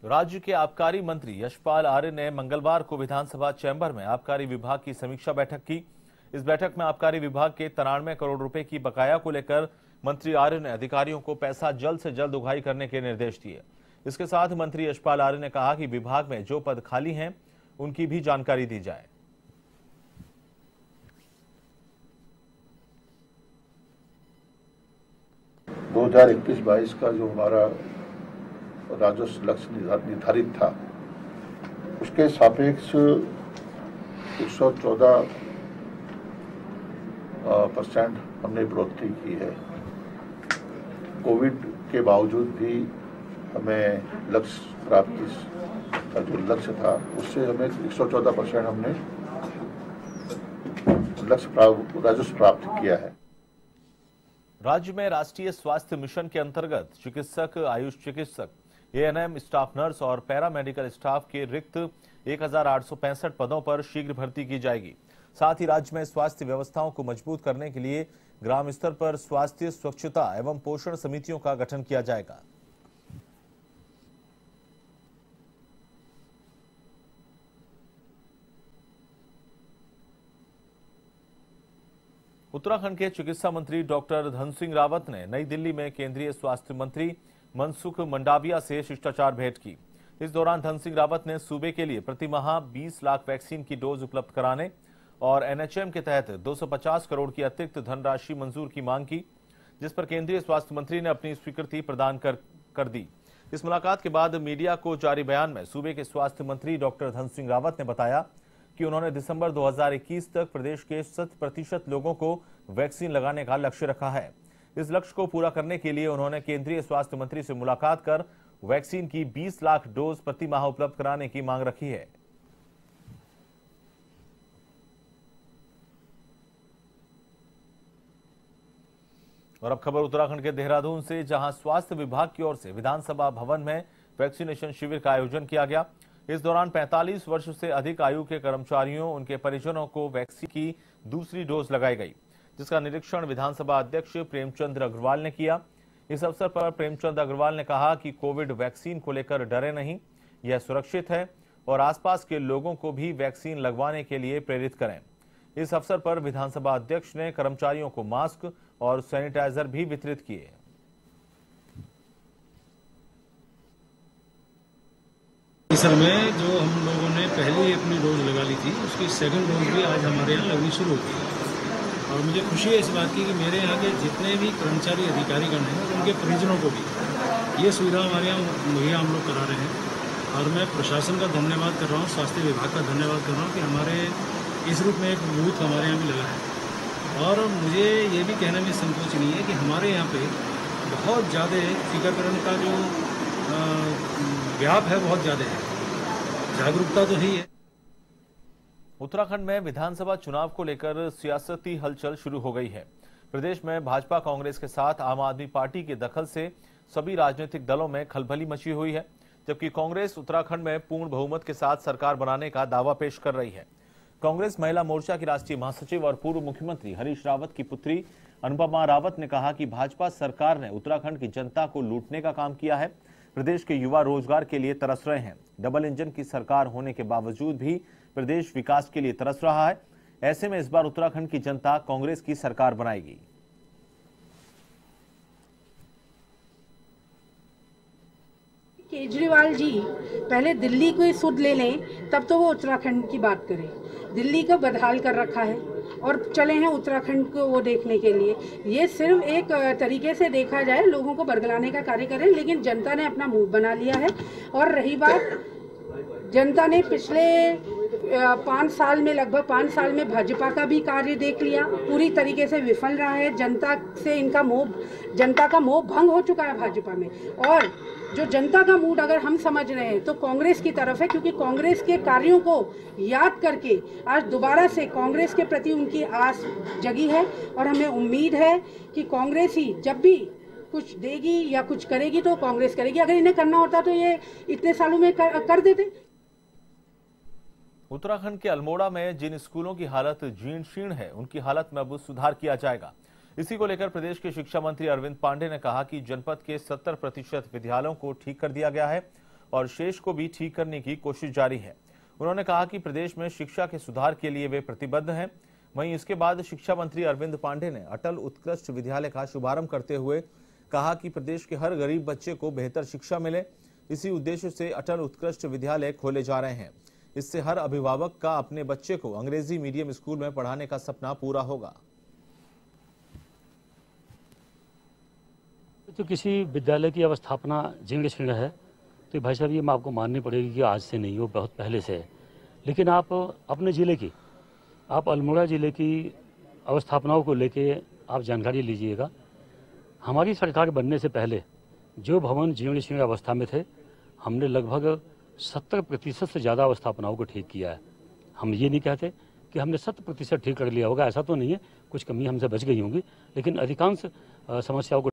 राज्य के आबकारी मंत्री यशपाल आर्य ने मंगलवार को विधानसभा चैम्बर में आबकारी विभाग की समीक्षा बैठक की। इस बैठक में आबकारी विभाग के 93 करोड़ रुपए की बकाया को लेकर मंत्री आर्य ने अधिकारियों को पैसा जल्द से जल्द उगाही करने के निर्देश दिए। इसके साथ मंत्री यशपाल आर्य ने कहा कि विभाग में जो पद खाली हैं उनकी भी जानकारी दी जाए। 2021-22 का जो हमारा राजस्व लक्ष्य निर्धारित था उसके सापेक्ष 114% हमने बढ़ोतरी की है। कोविड के बावजूद भी हमें लक्ष्य प्राप्ति का जो लक्ष्य था उससे हमें 114% हमने राजस्व प्राप्त किया है। राज्य में राष्ट्रीय स्वास्थ्य मिशन के अंतर्गत चिकित्सक, आयुष चिकित्सक, एएनएम, स्टाफ नर्स और पैरा मेडिकल स्टाफ के रिक्त 1865 पदों पर शीघ्र भर्ती की जाएगी। साथ ही राज्य में स्वास्थ्य व्यवस्थाओं को मजबूत करने के लिए ग्राम स्तर पर स्वास्थ्य, स्वच्छता एवं पोषण समितियों का गठन किया जाएगा। उत्तराखंड के चिकित्सा मंत्री डॉक्टर धन सिंह रावत ने नई दिल्ली में केंद्रीय स्वास्थ्य मंत्री मनसुख मंडाविया से शिष्टाचार भेंट की। इस दौरान धन सिंह रावत ने सूबे के लिए प्रति माह 20 लाख वैक्सीन की डोज उपलब्ध कराने और एनएचएम के तहत 250 करोड़ की अतिरिक्त धनराशि मंजूर की मांग की, जिस पर केंद्रीय स्वास्थ्य मंत्री ने अपनी स्वीकृति प्रदान कर दी। इस मुलाकात के बाद मीडिया को जारी बयान में सूबे के स्वास्थ्य मंत्री डॉक्टर धन सिंह रावत ने बताया कि उन्होंने दिसंबर 2021 तक प्रदेश के 100% लोगों को वैक्सीन लगाने का लक्ष्य रखा है। इस लक्ष्य को पूरा करने के लिए उन्होंने केंद्रीय स्वास्थ्य मंत्री से मुलाकात कर वैक्सीन की 20 लाख डोज प्रति माह उपलब्ध कराने की मांग रखी है। और अब खबर उत्तराखंड के देहरादून से, जहां स्वास्थ्य विभाग की ओर से विधानसभा भवन में वैक्सीनेशन शिविर का आयोजन किया गया। इस दौरान 45 वर्ष से अधिक आयु के कर्मचारियों, उनके परिजनों को वैक्सीन की दूसरी डोज लगाई गई, जिसका निरीक्षण विधानसभा अध्यक्ष प्रेमचंद अग्रवाल ने किया। इस अवसर पर प्रेमचंद अग्रवाल ने कहा कि कोविड वैक्सीन को लेकर डरे नहीं, यह सुरक्षित है और आसपास के लोगों को भी वैक्सीन लगवाने के लिए प्रेरित करें। इस अवसर पर विधानसभा अध्यक्ष ने कर्मचारियों को मास्क और सैनिटाइजर भी वितरित किए। असल में जो हम लोगों ने पहले अपनी डोज लगा ली थी उसकी सेकंड डोज भी आज हमारे यहाँ लगनी शुरू हो गई और मुझे खुशी है इस बात की कि मेरे यहाँ के जितने भी कर्मचारी अधिकारीगण हैं उनके परिजनों को भी ये सुविधा हमारे यहाँ मुहैया हम लोग करा रहे हैं। और मैं प्रशासन का धन्यवाद कर रहा हूँ, स्वास्थ्य विभाग का धन्यवाद कर रहा हूँ कि हमारे इस रूप में एक बूथ हमारे यहाँ भी लगा है। और मुझे ये भी कहने में संकोच नहीं है कि हमारे यहाँ पे बहुत ज़्यादा टीकाकरण का जो व्याप है बहुत ज़्यादा है, जागरूकता तो ही है। उत्तराखंड में विधानसभा चुनाव को लेकर सियासती हलचल शुरू हो गई है। प्रदेश में भाजपा कांग्रेस के साथ आम आदमी पार्टी के दखल से सभी राजनीतिक दलों में खलबली मची हुई है, जबकि कांग्रेस उत्तराखंड में पूर्ण बहुमत के साथ सरकार बनाने का दावा पेश कर रही है। कांग्रेस महिला मोर्चा की राष्ट्रीय महासचिव और पूर्व मुख्यमंत्री हरीश रावत की पुत्री अनुपमा रावत ने कहा कि भाजपा सरकार ने उत्तराखंड की जनता को लूटने का काम किया है। प्रदेश के युवा रोजगार के लिए तरस रहे हैं। डबल इंजन की सरकार होने के बावजूद भी प्रदेश विकास के लिए तरस रहा है। ऐसे में इस बार उत्तराखंड की जनता कांग्रेस की सरकार बनाएगी। केजरीवाल जी पहले दिल्ली को सुध ले लें, तब तो वो उत्तराखंड की बात करें। दिल्ली को बदहाल कर रखा है और चले हैं उत्तराखंड को वो देखने के लिए। ये सिर्फ एक तरीके से देखा जाए, लोगों को बरगलाने का कार्य करें, लेकिन जनता ने अपना मुंह बना लिया है। और रही बात, जनता ने पिछले 5 साल में, लगभग 5 साल में भाजपा का भी कार्य देख लिया, पूरी तरीके से विफल रहा है। जनता से इनका मोह, जनता का मोह भंग हो चुका है भाजपा में। और जो जनता का मूड अगर हम समझ रहे हैं तो कांग्रेस की तरफ है, क्योंकि कांग्रेस के कार्यों को याद करके आज दोबारा से कांग्रेस के प्रति उनकी आस जगी है। और हमें उम्मीद है कि कांग्रेस ही जब भी कुछ देगी या कुछ करेगी तो कांग्रेस करेगी। अगर इन्हें करना होता तो ये इतने सालों में कर देते। उत्तराखंड के अल्मोड़ा में जिन स्कूलों की हालत जीर्ण शीर्ण है, उनकी हालत में अब सुधार किया जाएगा। इसी को लेकर प्रदेश के शिक्षा मंत्री अरविंद पांडे ने कहा कि जनपद के 70% विद्यालयों को ठीक कर दिया गया है और शेष को भी ठीक करने की कोशिश जारी है। उन्होंने कहा कि प्रदेश में शिक्षा के सुधार के लिए वे प्रतिबद्ध हैं। वहीं इसके बाद शिक्षा मंत्री अरविंद पांडे ने अटल उत्कृष्ट विद्यालय का शुभारंभ करते हुए कहा कि प्रदेश के हर गरीब बच्चे को बेहतर शिक्षा मिले, इसी उद्देश्य से अटल उत्कृष्ट विद्यालय खोले जा रहे हैं। इससे हर अभिभावक का अपने बच्चे को अंग्रेजी मीडियम स्कूल में पढ़ाने का सपना पूरा होगा। तो किसी विद्यालय की अवस्थापना जीर्ण शीर्ण है तो भाई साहब ये मैं आपको माननी पड़ेगी कि आज से नहीं हो, बहुत पहले से है। लेकिन आप अपने ज़िले की, आप अल्मोड़ा ज़िले की अवस्थापनाओं को लेके आप जानकारी लीजिएगा। हमारी सरकार बनने से पहले जो भवन जीर्ण शीर्ण अवस्था में थे, हमने लगभग 70% से ज़्यादा अवस्थापनाओं को ठीक किया है। हम ये नहीं कहते कि हमने 100% ठीक कर लिया होगा, ऐसा तो नहीं है, कुछ कमी हमसे बच गई होंगी, लेकिन अधिकांश समस्याओं को